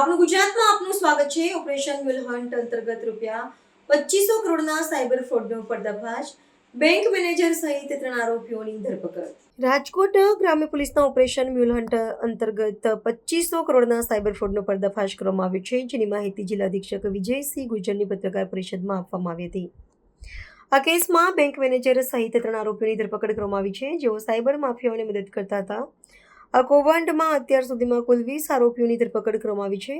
આપણું ગુજરાતમાં આપનું સ્વાગત છે। ઓપરેશન વિલહન્ટ અંતર્ગત રૂપિયા 2500 કરોડના સાયબર ફ્રોડનો પર્દાફાશ, બેંક મેનેજર સહિત 3 આરોપીઓની ધરપકડ। રાજકોટ ગ્રામ્ય પોલીસના ઓપરેશન વિલહન્ટ અંતર્ગત 2500 કરોડના સાયબર ફ્રોડનો પર્દાફાશ કરવામાં આવ્યો છે, જેની માહિતી જિલ્લા અધિક્ષક વિજયસિંહ ગુજરની પત્રકાર પરિષદમાં આપવામાં આવી હતી। આ કેસમાં બેંક મેનેજર સહિત 3 આરોપીઓની ધરપકડ કરવામાં આવી છે, જેઓ સાયબર માફિયાઓને મદદ કરતા હતા। આ કૌભાંડમાં અત્યાર સુધીમાં કુલ 20 આરોપીઓની ધરપકડ કરવામાં આવી છે।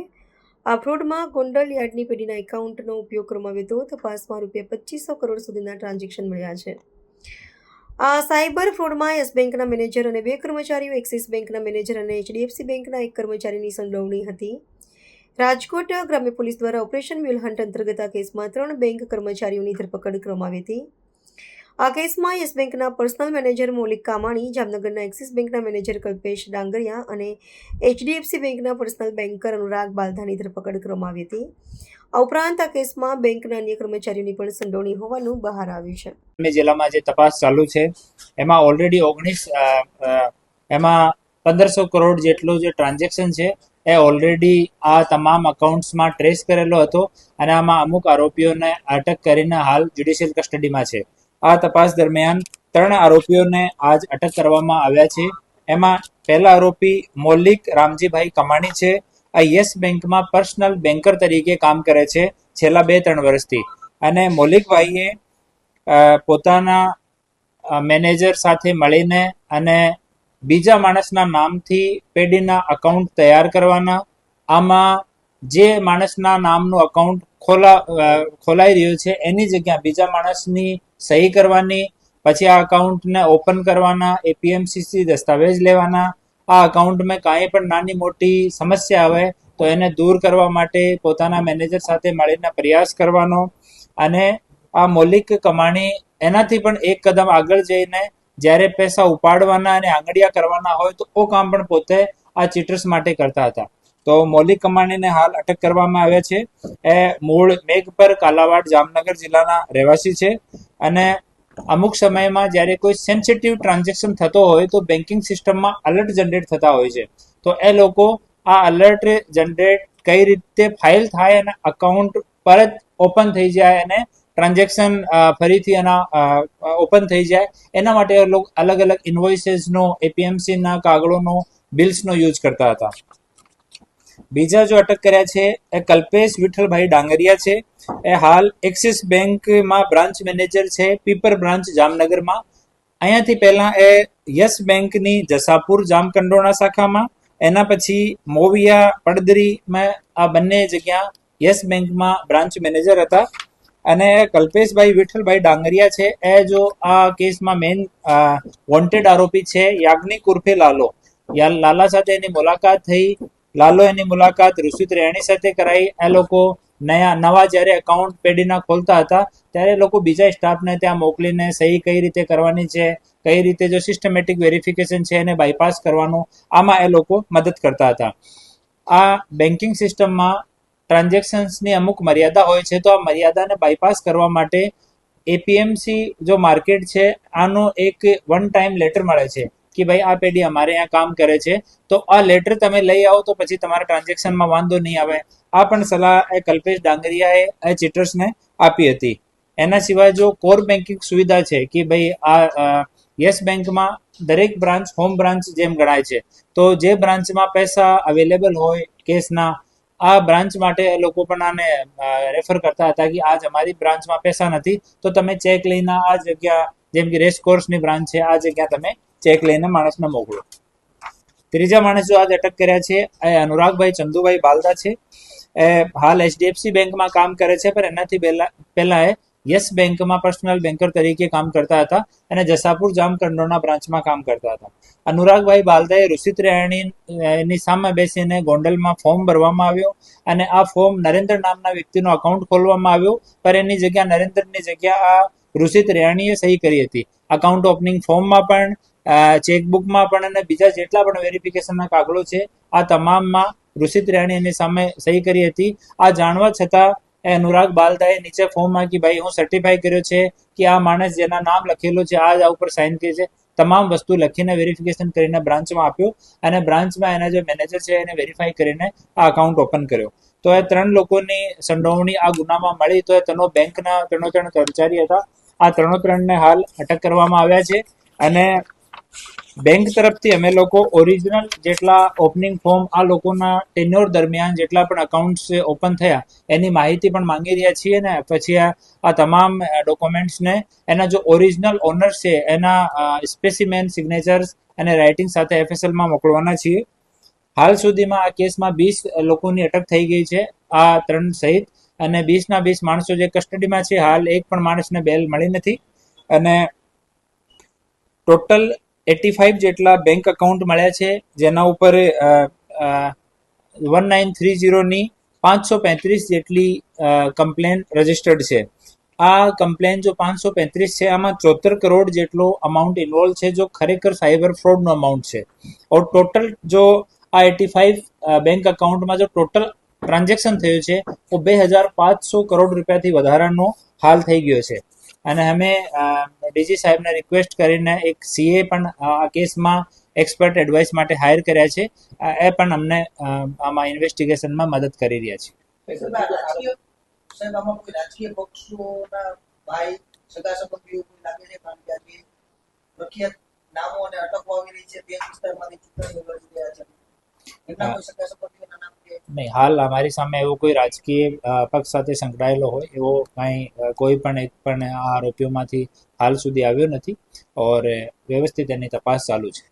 આ ફ્રોડમાં ગોંડલ યાર્ડની પેઢીના એકાઉન્ટનો ઉપયોગ કરવામાં આવ્યો હતો। તપાસમાં રૂપિયા 2500 કરોડ સુધીના ટ્રાન્ઝેક્શન મળ્યા છે। આ સાયબર ફ્રોડમાં યસ બેંકના મેનેજર અને 2 કર્મચારીઓ, એક્સિસ બેંકના મેનેજર અને HDFC બેંકના 1 કર્મચારીની સંડોવણી હતી। રાજકોટ ગ્રામ્ય પોલીસ દ્વારા ઓપરેશન વિલહન્ટ અંતર્ગત આ કેસમાં 3 બેંક કર્મચારીઓની ધરપકડ કરવામાં આવી હતી। આ કેસમાં યસ બેંકના પર્સનલ મેનેજર મૌલિક કામાણી, જામનગરના એક્સિસ બેંકના મેનેજર કલ્પેશ ડાંગરિયા અને HDFC બેંકના પર્સનલ બેન્કર અનુરાગ બાલધાની ધરપકડ કરવામાં આવી હતી। આ ઉપરાંત આ કેસમાં બેંકના અન્ય કર્મચારીઓની પણ સંડોવણી હોવાનું બહાર આવ્યું છે। જિલ્લામાં જે તપાસ ચાલુ છે એમાં ઓલરેડી 1500 કરોડ જેટલું જે ટ્રાન્ઝેક્શન છે એ ઓલરેડી આ તમામ અકાઉન્ટ્સમાં ટ્રેસ કરેલો હતો અને આમાં અમુક આરોપીઓને અટક કરીને હાલ જ્યુડિશિયલ કસ્ટડીમાં છે। આ તપાસ દરમિયાન 3 આરોપીઓને આજ અટક કરવામાં આવ્યા છે। એમાં પહેલા આરોપી મૌલિક રામજીભાઈ કમાણી છે। આ યસ બેંકમાં પર્સનલ બેન્કર તરીકે કામ કરે છે છેલ્લા 2-3 વર્ષથી અને મૌલિકભાઈએ પોતાના મેનેજર સાથે મળીને અને બીજા માણસના નામથી પેઢીના અકાઉન્ટ તૈયાર કરવાના, આમાં જે માણસના નામનું અકાઉન્ટ ખોલાઈ રહ્યું છે એની જગ્યા બીજા માણસની સહી કરવાની, પછી આ અકાઉન્ટને ઓપન કરવાના, APMCC દસ્તાવેજ લેવાના, આ અકાઉન્ટમાં કાંઈ પણ નાની મોટી સમસ્યા આવે તો એને દૂર કરવા માટે પોતાના મેનેજર સાથે મળીને પ્રયાસ કરવાનો અને આ મૌલિક કમાણી એનાથી પણ એક કદમ આગળ જઈને જ્યારે પૈસા ઉપાડવાના અને આંગળીયા કરવાના હોય તો કામ પણ પોતે આ ચીટર્સ માટે કરતા હતા। તો મૌલિક કમાણીને હાલ અટક કરવામાં આવ્યા છે। એ મૂળ મેઘપર કાલાવાડ જામનગર જિલ્લાના રહેવાસી છે અને અમુક સમયમાં જ્યારે કોઈ સેન્સિટિવ ટ્રાન્ઝેક્શન થતો હોય તો બેન્કિંગ સિસ્ટમમાં અલર્ટ જનરેટ થતા હોય છે। તો એ લોકો આ અલર્ટ જનરેટ કઈ રીતે ફાઇલ થાય અને અકાઉન્ટ પરત ઓપન થઈ જાય અને ટ્રાન્ઝેક્શન ફરીથી એના ઓપન થઈ જાય એના માટે અલગ અલગ ઇન્વોઇસીસનો, APMCના કાગળોનો, બિલ્સનો યુઝ કરતા હતા। બીજા જો અટક કર્યા છે એ કલ્પેશ વિઠ્ઠલભાઈ ડાંગરિયા છે। એ હાલ એક્સિસ બેંકમાં બ્રાન્ચ મેનેજર છે, પીપર બ્રાન્ચ જામનગરમાં। અહીંયાથી પહેલા એ યસ બેંકની જસાપુર જામકંડોરણા શાખામાં, એના પછી મોવિયા પડદરીમાં, આ બંને જગ્યા યસ બેંકમાં બ્રાન્ચ મેનેજર હતા। અને કલ્પેશભાઈ વિઠ્ઠલભાઈ ડાંગરિયા છે એ જો આ કેસમાં મેઇન વોન્ટેડ આરોપી છે। યાજ્ઞિક ઉર્ફે લાલો, લાલા સાથે એની મુલાકાત થઈ, લાલો એની મુલાકાત ઋષિત રેણી સાથે કરાઈ। એ લોકો નવા જ્યારે એકાઉન્ટ પેઢીના ખોલતા હતા ત્યારે લોકો બીજા સ્ટાફને ત્યાં મોકલીને સહી કઈ રીતે કરવાની છે, કઈ રીતે જો સિસ્ટમેટિક વેરિફિકેશન છે એને બાયપાસ કરવાનું, આમાં એ લોકો મદદ કરતા હતા। આ બેન્કિંગ સિસ્ટમમાં ટ્રાન્ઝેક્શન્સની અમુક મર્યાદા હોય છે, તો આ મર્યાદાને બાયપાસ કરવા માટે APMC જો માર્કેટ છે આનો એક વન ટાઈમ લેટર મળે છે કે ભાઈ આ પેઢી અમારે અહીંયા કામ કરે છે, તો આ લેટર તમે લઈ આવો તો પછી તમારા ટ્રાન્ઝેક્શનમાં વાંધો નહીં આવે। આ પણ સલાહ એ કલ્પેશ ડાંગરિયાએ ચીટર્સને આપી હતી। એના સિવાય જો કોર બેન્કિંગ સુવિધા છે કે ભાઈ આ યસ બેંકમાં દરેક બ્રાન્ચ હોમ બ્રાન્ચ જેમ ગણાય છે, તો જે બ્રાન્ચમાં પૈસા અવેલેબલ હોય કેસના, આ બ્રાન્ચ માટે લોકો પણ આને રેફર કરતા હતા કે આજ અમારી બ્રાન્ચમાં પૈસા નથી તો તમે ચેક લઈને આ જગ્યા, જેમ કે રેસ કોર્સની બ્રાન્ચ છે, આ જગ્યા તમે ચેક લઈને માણસને મોકલો। ત્રીજા માણસ જો આજ અટક કર્યા છે એ અનુરાગભાઈ ચંદુભાઈ બાલદા છે। એ હાલ HDFC બેંકમાં કામ કરે છે, પણ એનાથી પહેલા એ યસ બેંકમાં પર્સનલ બેન્કર તરીકે કામ કરતા હતા અને જસાપુર જામકંડોરણા બ્રાન્ચમાં કામ કરતા હતા। અનુરાગભાઈ બાલદાએ ઋષિત રેણીની સામે બેસીને ગોંડલમાં ફોર્મ ભરવામાં આવ્યો અને આ ફોર્મ નરેન્દ્ર નામના વ્યક્તિનો અકાઉન્ટ ખોલવામાં આવ્યો, પણ એની જગ્યા નરેન્દ્રની જગ્યા આ ઋષિત રેણીએ સહી કરી હતી। અકાઉન્ટ ઓપનિંગ ફોર્મમાં પણ, ચેકબુકમાં પણ અને બીજા જેટલા પણ વેરિફિકેશનના કાગળો છે આ તમામમાં ઋષિત રેણી એની સામે સહી કરી હતી। આ જાણવા છતાં અનુરાગ બાલદાએ નીચે ફોર્મમાં કે ભાઈ હું સર્ટિફાઈ કર્યો છે કે આ માણસ જેના નામ લખેલું છે આ ઉપર સાઇન કરી છે, તમામ વસ્તુ લખીને વેરિફિકેશન કરીને બ્રાન્ચમાં આપ્યો અને બ્રાન્ચમાં એના જે મેનેજર છે એને વેરીફાઈ કરીને આ અકાઉન્ટ ઓપન કર્યો. તો એ 3 લોકોની સંડોવણી આ ગુનામાં મળી. તો એ ત્રણો બેંકના ત્રણો કર્મચારી હતા. આ ત્રણને હાલ અટક કરવામાં આવ્યા છે અને બેંક તરફથી અમે લોકો ઓરિજિનલ જેટલા ઓપનિંગ ફોર્મ આ લોકોના ટેન્યોર દરમિયાન જેટલા પણ અકાઉન્ટ્સ ઓપન થયા એની માહિતી પણ માંગી રહ્યા છીએ ને પછી આ તમામ ડોક્યુમેન્ટ્સને એના જો ઓરિજિનલ ઓનર્સ છે એના સ્પેસિમેન સિગ્નેચર્સ અને રાઇટિંગ સાથે FSLમાં મોકલવાના છીએ. હાલ સુધીમાં આ કેસમાં 20 લોકોની અટક થઈ ગઈ છે આ 3 સહિત અને 20 માણસો જે કસ્ટડીમાં છે. હાલ એક પણ માણસને બેલ મળી નથી અને ટોટલ 85 જેટલા બેંક અકાઉન્ટ મળ્યા છે જેના ઉપર 1930ની 535 જેટલી કમ્પ્લેન રજીસ્ટર્ડ છે. આ કમ્પ્લેન જો 535 છે આમાં 74 કરોડ જેટલો અમાઉન્ટ ઇન્વોલ્વ છે જો ખરેખર સાયબર ફ્રોડનો અમાઉન્ટ છે. ઓર ટોટલ જો આ 85 બેંક અકાઉન્ટમાં જો ટોટલ ટ્રાન્ઝેક્શન થયું છે તો 2500 કરોડ રૂપિયાથી વધારાનો હાલ થઈ ગયો છે અને અમે ડીજી સાહેબને રિક્વેસ્ટ કરીને એક CA પણ આ કેસમાં એક્સપર્ટ એડવાઇસ માટે હાયર કર્યા છે. એ પણ અમને આમાં ઇન્વેસ્ટિગેશનમાં મદદ કરી રહ્યા છે. સાહેબ આમાં કોઈ રાજકીય પક્ષોના ભાઈ સગા સંબંધીઓ કોઈ લાગે છે? કારણ કે આજે પ્રખ્યાત નામો અને અટકો આવી રહી છે. બે વિસ્તારમાંથી ચૂંટણીઓ લડી રહ્યા છે. એમના કોઈ સગા સંબંધીઓના નામ કે નહીં, હાલ અમારી સામે એવો કોઈ રાજકીય પક્ષ સાથે સંકળાયેલો હોય એવો કોઈ પણ એક પણ આ આરોપીઓમાંથી હાલ સુધી આવ્યો નથી ઓર વ્યવસ્થિત એની તપાસ ચાલુ છે.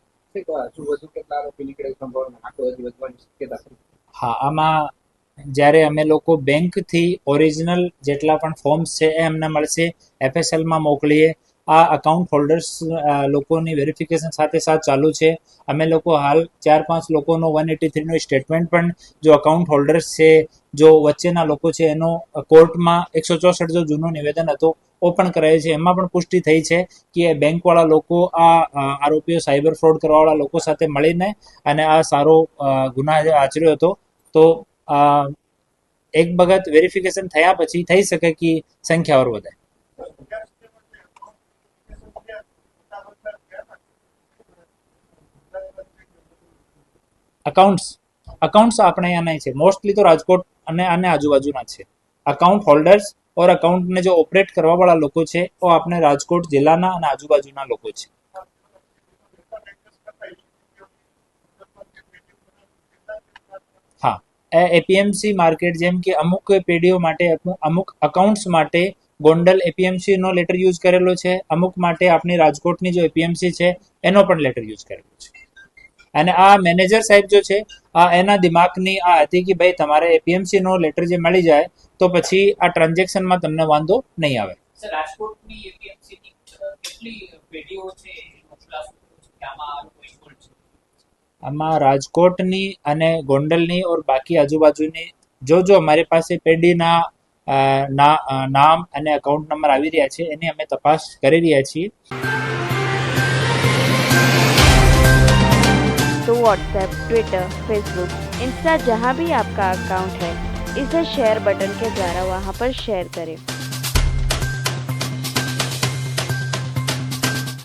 હા, આમાં જ્યારે અમે લોકો બેંકથી ઓરિજિનલ જેટલા પણ ફોર્મ્સ છે એ અમને મળશે, FSLમાં મોકલીએ. આ અકાઉન્ટ હોલ્ડર્સ લોકોની વેરિફિકેશન સાથે ચાલુ છે. અમે લોકો હાલ 4-5 લોકોનો 183નો સ્ટેટમેન્ટ પણ જો અકાઉન્ટ હોલ્ડર્સ છે જો વચ્ચેના લોકો છે એનો કોર્ટમાં 164 જો જૂનો નિવેદન હતો ઓપન કરાય છે. એમાં પણ પુષ્ટિ થઈ છે કે બેંકવાળા લોકો આ આરોપીઓ સાયબર ફ્રોડ કરવાવાળા લોકો સાથે મળીને અને આ સારો ગુના આચર્યો હતો. તો એક વખત વેરિફિકેશન થયા પછી થઈ શકે કે સંખ્યા ઓર વધે. અકાઉન્ટ્સ આપણે અહીંયા નહીં છે. મોસ્ટલી તો રાજકોટ અને આજુબાજુના છે. અકાઉન્ટ હોલ્ડર્સ ઓર અકાઉન્ટને જો ઓપરેટ કરવાવાળા લોકો છે તો આપણે રાજકોટ જિલ્લાના અને આજુબાજુના લોકો છે. હા, APMC માર્કેટ જેમ કે અમુક પેઢીઓ માટે અમુક અકાઉન્ટ્સ માટે ગોંડલ APMC નો લેટર યુઝ કરેલો છે. અમુક માટે આપણી રાજકોટની જો APMC છે એનો પણ લેટર યુઝ કરેલો છે. અને આ મેનેજર સાહેબ જો છે એના દિમાગની આ હતી કે ભાઈ તમારે APMC નો લેટર જે મળી જાય તો પછી આ ટ્રાન્ઝેક્શનમાં તમને વાંધો નહીં આવે. સર, રાજકોટની APMC ની કેટલી પેઢીઓ છે? આમાં રાજકોટની અને ગોંડલની ઓર બાકી આજુબાજુની જો અમારી પાસે પેઢીના નામ અને અકાઉન્ટ નંબર આવી રહ્યા છે એની અમે તપાસ કરી રહ્યા છીએ. तो व्हाट्सएप, ट्विटर, फेसबुक, इंस्टा जहाँ भी आपका अकाउंट है इसे शेयर बटन के द्वारा वहाँ पर शेयर करें.